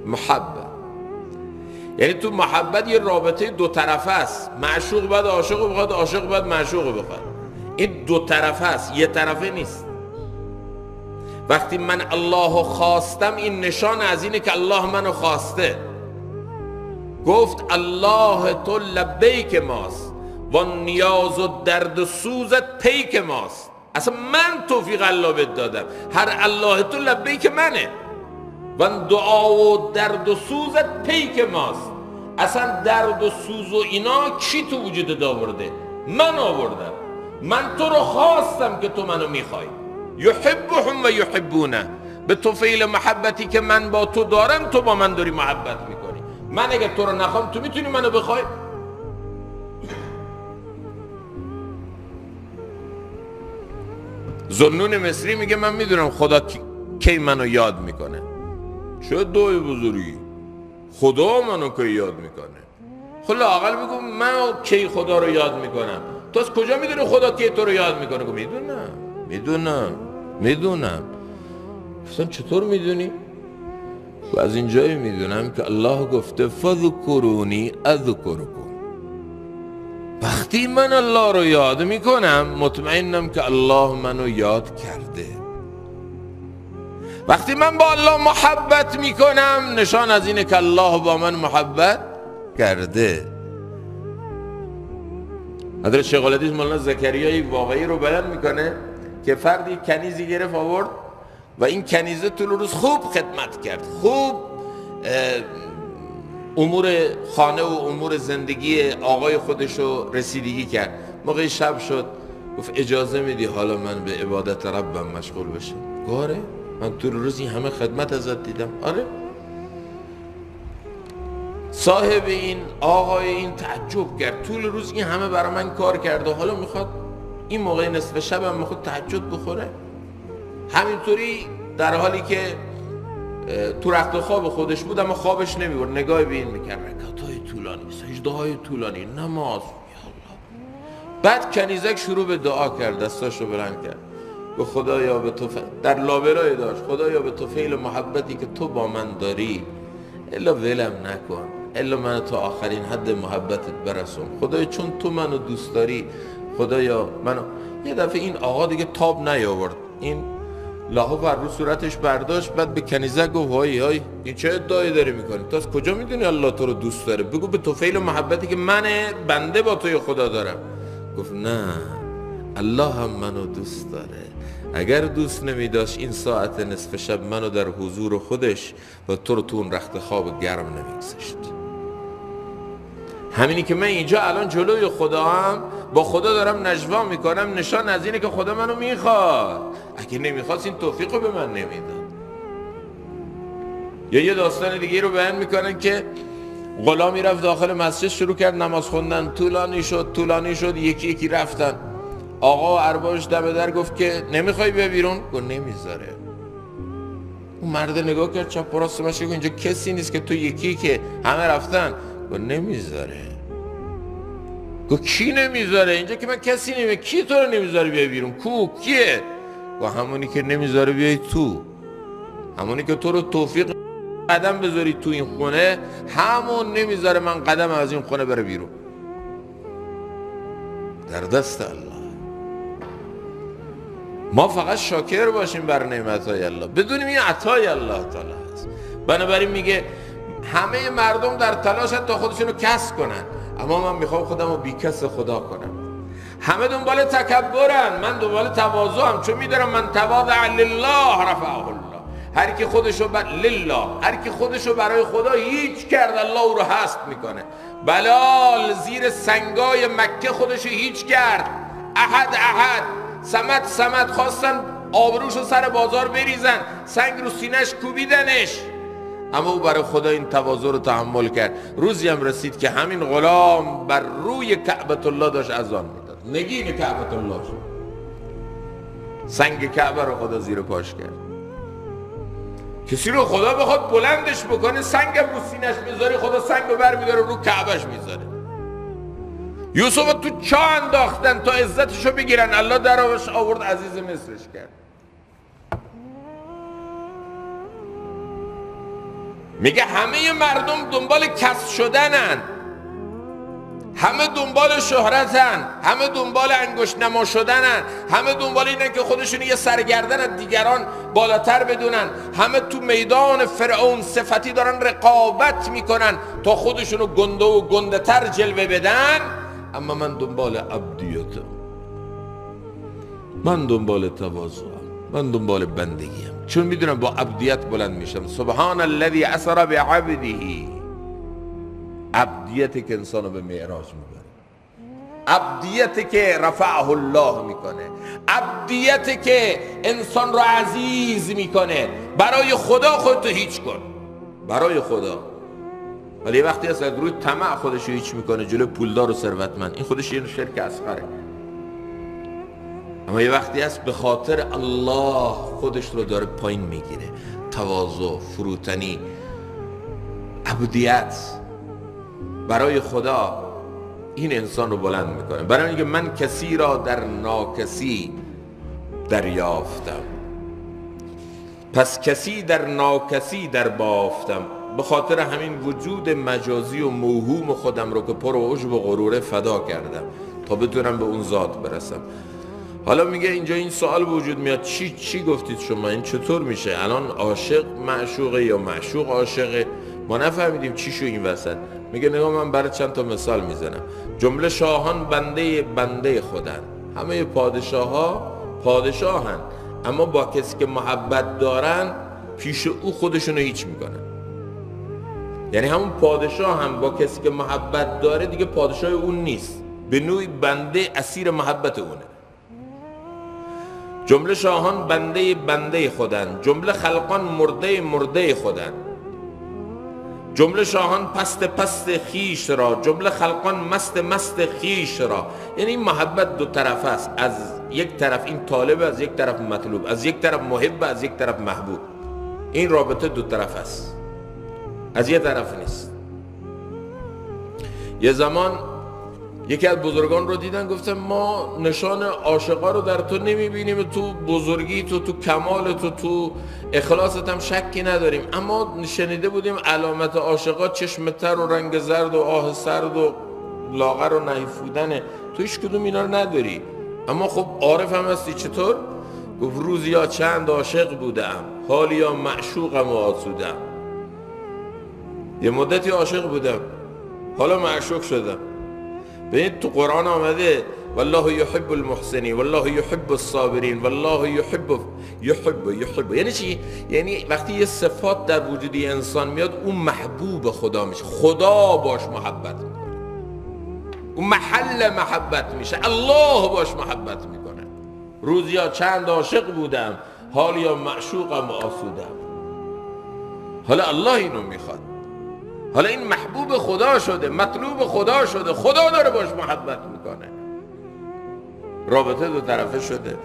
محبت. یعنی تو محبت یه رابطه دو طرفه است. معشوق باید عاشق بخواد، عاشق باید معشوق بخواد. این دو طرفه است، یه طرفه نیست. وقتی من الله خواستم، این نشان از اینه که الله منو خواسته. گفت الله تو لبیک ماست و نیاز و درد و سوزت پیک ماست. اصلا من توفیق الله بهت دادم، هر الله تو لبیک منه و دعا و درد و سوزت پیک ماست. اصلا درد و سوز و اینا کی تو وجودت آورده؟ من آوردم. من تو رو خواستم که تو منو میخوای. یحبهم و یحبونه. به طفیل محبتی که من با تو دارم تو با من داری محبت میکنی. من اگه تو رو نخوام تو میتونی منو بخوای؟ ذوالنون مصری میگه من میدونم خدا کی منو یاد میکنه. چه دعای بزرگی، خدا منو کی یاد میکنه. خب لااقل بگو من کی خدا رو یاد میکنم. تو از کجا میدونی خدا کی تو رو یاد میکنه؟ گفت میدونم. گفتم چطور میدونی؟ و از اینجایی میدونم که الله گفته فذکرونی اذکرکم. وقتی من الله رو یاد میکنم مطمئنم که الله منو یاد کرده. وقتی من با الله محبت میکنم نشان از اینه که الله با من محبت کرده. حضرت شیخ الحدیث مولانا زکریای واقعی رو بیان میکنه که فردی کنیزی گرفت آورد و این کنیزه طول روز خوب خدمت کرد، خوب امور خانه و امور زندگی آقای خودش رو رسیدگی کرد. موقع شب شد گفت اجازه میدی حالا من به عبادت ربم مشغول بشم؟ آره، من طول روز این همه خدمت ازت دیدم. آره. صاحب این آقای این تعجب کرد، طول روز این همه برای من کار کرده، حالا میخواد این موقع نصف شب هم میخواد تهجد بخوره؟ همینطوری در حالی که تو رخت خواب خودش بود اما خوابش نمیبرد، نگاه به این میکرد، رکعت‌های طولانی، سجده‌های طولانی، نماز. بعد کنیزک شروع به دعا کرد، دستاشو بلند کرد، گفت خدایا به تو در لابلای داشت، خدایا به طفیل محبتی که تو با من داری الا ولم نکن، الا من تا آخرین حد محبتت برسون. خدایا چون تو منو دوست داری، خدایا منو. یه دفعه این آقا دیگه تاب نیاورد، این لاهو بر رو صورتش برداشت، بعد به کنیزک گفت های این چه ادعایی داری میکنی؟ تو از کجا میدونی الله تو رو دوست داره؟ بگو به طفیل محبتی که من بنده با توی خدا دارم. گفت نه، الله هم منو دوست داره. اگر دوست نمیداشت این ساعت نصف شب منو در حضور خودش و تو رو تو اون رخت خواب گرم نمیگذاشت. همینی که من اینجا الان جلوی خدا هم با خدا دارم نجوا میکنم نشان از اینه که خدا منو میخواد. اگه نمیخواست این توفیق رو به من نمیداد. یا یه داستان دیگه رو بیان میکنن که غلامی رفت داخل مسجد، شروع کرد نماز خوندن، طولانی شد، یکی یکی رفتن. آقا و اربابش دم در گفت که نمیخوای بیا بیرون؟ گفت نمیذاره. اون مرد نگاه کرد چپ و راست ماشی، گفت اینجا کسی نیست که تو یکی که همه رفتن؟ گفت نمیذاره. گفت کی نمیذاره؟ اینجا که من کسی نمیذاره. کی تو رو نمیذاره بیا بیرون؟ کیه؟ گفت همونی که نمیذاره بیای تو، همونی که تو رو توفیق قدم بذاری تو این خونه، همون نمیذاره من قدم از این خونه بره بیرون. در دست الله. ما فقط شاکر باشیم بر نعمتهای الله، بدونیم این عطای الله تعالی است. بنابراین میگه همه مردم در تلاشن تا خودشونو کسب کنن، اما من میخوام خودم رو بی کس خدا کنم. همه دنبال تکبرن، من دنبال تواضعم، چون میدارم من تواضع لله رفعه الله. هر کی خودشو لله، هر کی خودشو برای خدا هیچ کرد الله او رو هست میکنه. بلال زیر سنگای مکه خودشو هیچ کرد، احد صمد خواستن آبروشو سر بازار بریزن، سنگ رو سینش کوبیدنش، اما او برای خدا این تواضع رو تحمل کرد. روزی هم رسید که همین غلام بر روی کعبت الله داشت اذان میداد، نگین کعبت الله شد، سنگ کعبه رو خدا زیر پاش کرد. کسی رو خدا بخواد بلندش بکنه، سنگم رو سینش میذاری، خدا سنگ رو بر میداره رو کعبش میذاره. یوسف تو چاه انداختن تا عزتشو بگیرن، الله درش آورد عزیز مصرش کرد. میگه همه مردم دنبال کسب شدنن، همه دنبال شهرتن، همه دنبال انگشت نما شدنن، همه دنبال اینن که خودشون یه سرگردن از دیگران بالاتر بدونن، همه تو میدان فرعون صفتی دارن رقابت میکنن تا خودشونو گنده و گنده تر جلوه بدن. اما من دنبال عبدیتم، من دنبال تواضعم، من دنبال بندگیم، چون میدونم با عبدیت بلند میشم. سبحان الذی اسری بعبده، عبدیتی که انسانو به معراج میبره، عبدیتی که رفعه الله میکنه، عبدیتی که انسان رو عزیز میکنه. برای خدا خودتو هیچ کن، برای خدا. ولی وقتی هست روی طمع خودشو هیچ میکنه جلو پولدار و ثروتمند، این خودش یه شرک اصغره. اما یه وقتی هست به خاطر الله خودش رو داره پایین میگیره، تواضع، فروتنی، عبودیت برای خدا، این انسان رو بلند میکنه. برای اینکه من کسی را در ناکسی دریافتم، پس کسی در ناکسی در بافتم. به خاطر همین وجود مجازی و موهوم خودم رو که پر و عجب و غروره فدا کردم تا بتونم به اون ذات برسم. حالا میگه اینجا این سوال وجود میاد، چی گفتید شما؟ این چطور میشه؟ الان عاشق معشوقه یا معشوق عاشقه؟ ما نفهمیدیم چی شو این وسط. میگه نگاه من برای چند تا مثال میزنم. جمله شاهان بنده خودن، همه پادشاه ها پادشاهن، اما با کسی که محبت دارن پیش او خودشونو هیچ میکنن. یعنی همون پادشاه هم با کسی که محبت داره دیگه پادشاه اون نیست، به نوعی بنده اسیر محبت اونه. جمله شاهان بنده خودن، جمله خلقان مرده خودن. جمله شاهان پست خیش را، جمله خلقان مست خیش را. یعنی این محبت دو طرف است، از یک طرف این طالب، از یک طرف مطلوب، از یک طرف محب، از یک طرف محبوب. این رابطه دو طرف است، از یک طرف نیست. یه زمان یکی از بزرگان رو دیدن، گفتن ما نشان عاشقا رو در تو نمیبینیم، تو بزرگی تو کمال تو اخلاصت هم شکی نداریم، اما شنیده بودیم علامت عاشقا چشم تر و رنگ زرد و آه سرد و لاغر و نحیفودنه، تو هیچ کدوم اینا رو نداری. اما خب عارف هم هستی. چطور؟ گفت روزیا چند عاشق بودم، حالیا معشوقم و آسودم. یه مدتی عاشق بودم، حالا معشوق شدم. ببین تو قرآن آمده والله یحب المحسنین والله یحب الصابرین والله یحب. یعنی چی؟ یعنی وقتی یه صفات در وجود انسان میاد اون محبوب خدا میشه، خدا باش محبت میکنه، اون محل محبت میشه، الله باش محبت میکنه. روزیا چند عاشق بودم، حالیا معشوقم و آسودم. حالا الله اینو میخواد، حالا این محبوب خدا شده، مطلوب خدا شده، خدا داره باش محبت میکنه، رابطه دو طرفه شده.